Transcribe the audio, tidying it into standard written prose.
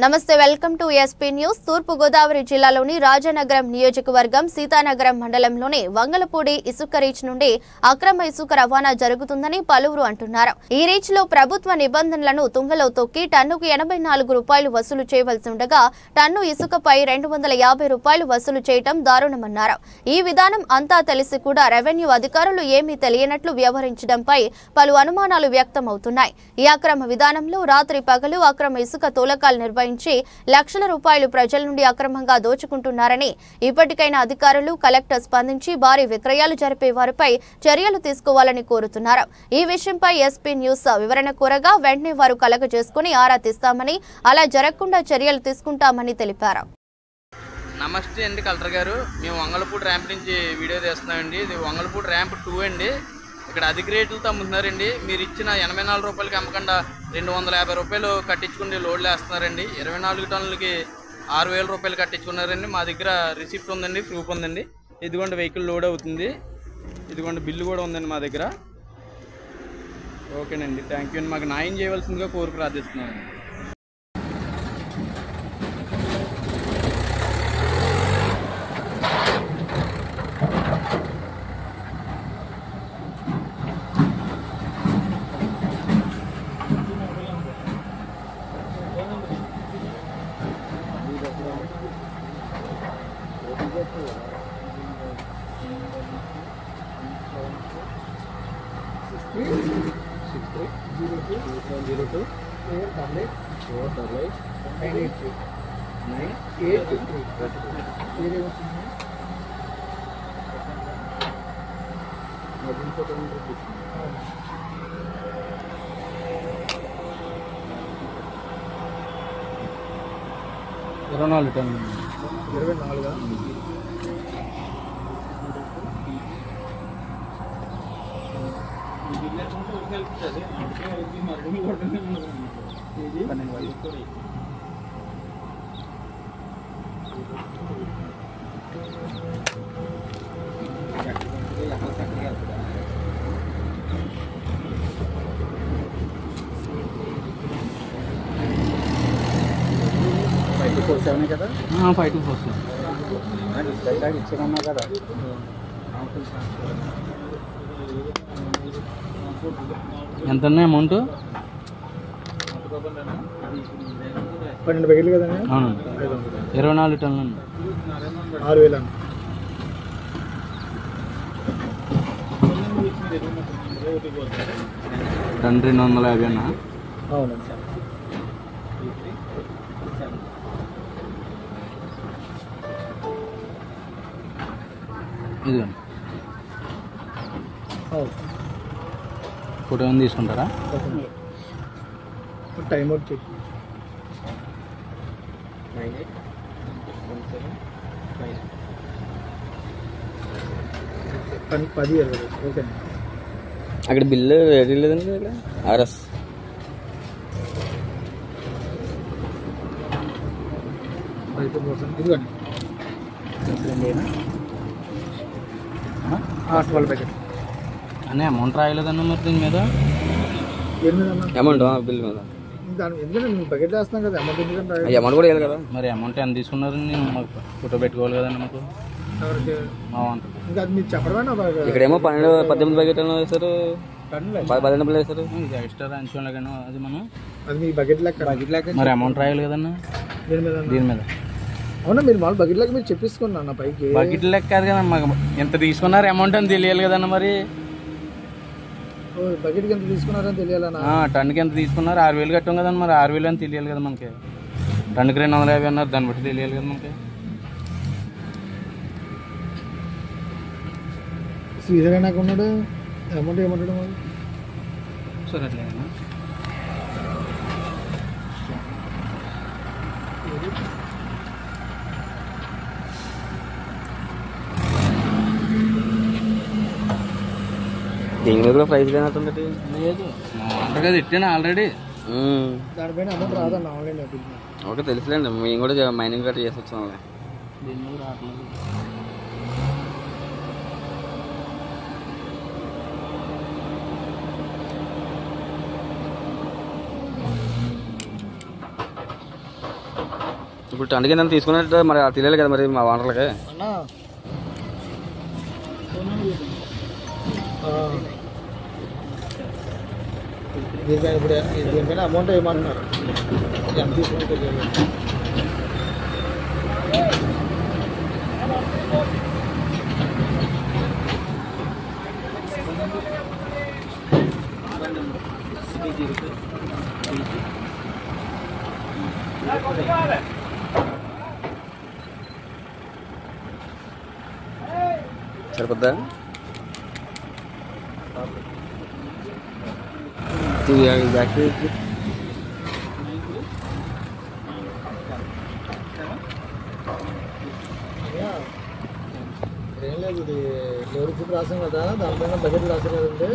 నమస్తే welcome to SP news. తూర్పు గోదావరి జిల్లాలోని రాజనగరం నియోజకవర్గం సీతానగరం మండలంలోని వంగలపూడి ఇసుక రీచ్ నుండి అక్రమ ఇసుక రవాణా జరుగుతుందని పలువురు అంటున్నారు. ఈ రీచ్ లో ప్రభుత్వ నిబంధనలను తుంగలో తొక్కి టన్నుకు 84 రూపాయలు వసూలు చేయవలసి ఉండగా టన్ను ఇసుకపై 250 రూపాయలు వసూలు చేయడం దారుణమన్నారు. ఈ విధానం అంతా తెలిసి కూడా రెవెన్యూ అధికారులు ఏమీ తెలియనట్లు వ్యవహరించడంపై పలు అనుమానాలు వ్యక్తమవుతున్నాయి. ఈ అక్రమ విధానంలో రాత్రి పగలు అక్రమ ఇసుక తోలకాలు నిర్వహించి లక్షల రూపాయలు ప్రజల నుండి అక్రమంగా దోచుకుంటున్నారని ఇప్పటికైనా అధికారులు కలెక్టర్ స్పందించి భారీ విక్రయాలు జరిపే వారిపై చర్యలు తీసుకోవాలని కోరుతున్నారు. ఈ విషయంపై ఎస్పీ న్యూస్ వివరణ కోరగా వెంటనే వారు కలగజేసుకుని ఆరా తీస్తామని, అలా జరగకుండా చర్యలు తీసుకుంటామని తెలిపారు. నమస్తే అండి కలెక్టర్ గారు, మేము వంగలపూడి ర్యాంప్ నుంచి వీడియో తీస్తున్నామండి. ఇది వంగలపూడి ర్యాంప్ 2 అండి. ఇక్కడ అధిక రేట్లతో అమ్ముతున్నారండి. మీరు ఇచ్చిన 84 రూపాయలకి అమ్మకుండా 250 రూపాయలు కట్టించుకుని లోడ్లు వేస్తున్నారండి. 24 టన్నులకి 6000 రూపాయలు కట్టించుకున్నారండి. మా దగ్గర రిసిప్ట్ ఉందండి, ప్రూఫ్ ఉందండి. ఇదిగోండి వెహికల్ లోడ్ అవుతుంది, ఇదిగోండి బిల్లు కూడా ఉందండి మా దగ్గర. ఓకేనండి, థ్యాంక్ యూ అండి. మాకు న్యాయం చేయవలసిందిగా కోరిక ప్రార్థిస్తున్నాను. కదా 5247 ఇచ్చేమన్నా కదా. ఎంత అమౌంట్? 12 ప్యాకెట్లు కదండి. 24 టన్నులు 6000 250 అన్నా? అవునండి సార్. ఇది ఫోటో ఏమైనా తీసుకుంటారా? టైం అవుట్ చెప్పి 10 ఓకే. అక్కడ బిల్లు రెడీ లేదండి. ఇక్కడ ఆర్ఎస్ ఇదిగోండి 12 ప్యాకెట్ అనే అమౌంట్ రాయలేదన్న. మరి దీని మీద అమౌంట్ బిల్ మీద ఎందుకంటే మేము బకెట్ వేస్తున్నాం కదా, అమౌంట్ ఎందుకంటే అమౌంట్ కూడా వేయాలి కదా. మరి అమౌంట్ ఎంత తీసుకున్నారని మాకు ఫోటో పెట్టుకోవాలి కదండి. మాకు ఇంకా అది మీరు చెప్పడమేనా? ఇక్కడేమో 12-18 ప్యాకెట్లు వేస్తారు, 12 బిల్లు వేస్తారు. ఇది ఎక్స్ట్రా రాయించుకోవాలి కానీ అది మనం అది మీ బకెట్ లెక్క మరి అమౌంట్ రాయాలి కదన్నా దీని మీద. అవునా, మీరు మామూలు బకెట్ లెక్క మీరు చెప్పిస్తున్నాను పైకి. బకెట్ లెక్క కాదు కదా, మాకు ఎంత తీసుకున్నారు అమౌంట్ అని తెలియాలి కదన్నా. మరి బకెట్కి ఎంత తీసుకున్నారని తెలియాలన్నా. టన్నుకి ఎంత తీసుకున్నారు? 6000 కట్టాం కదండి. మరి 6000 అని తెలియాలి కదా మనకి. టన్నుకి 250 అన్నారు, దాన్ని బట్టి తెలియాలి కదా మనకి. శ్రీధర్ నాకు ఉన్నాడు అమౌంట్ ఏమంటాడు మరి? సరే అట్లేదన్నా. దీని మీద కూడా ప్రైజ్ లేనట్టుంది. లేదు కదా, ఇట్టాను ఆల్రెడీ. దానిపైన అమౌంట్ రాదన్న ఆన్లైన్. ఓకే తెలుసులేండి, మేము కూడా మైనింగ్ గట్రా చేసి వచ్చాము. దీని మీద రావట్లేదు. ఇప్పుడు అడిగిందని తీసుకున్నట్టు మరి తెలియాలి కదా మరి మా వానర్లకి. దీనిపైన అమౌంట్ ఏమంటున్నారు ఎంత తీసుకుంటే సరిపోద్దా? బ్యాక్ ఏం లేదు, ఇది లోడ్ రాసాం కదా, దానిపైన బకెట్ రాసాం కదండి.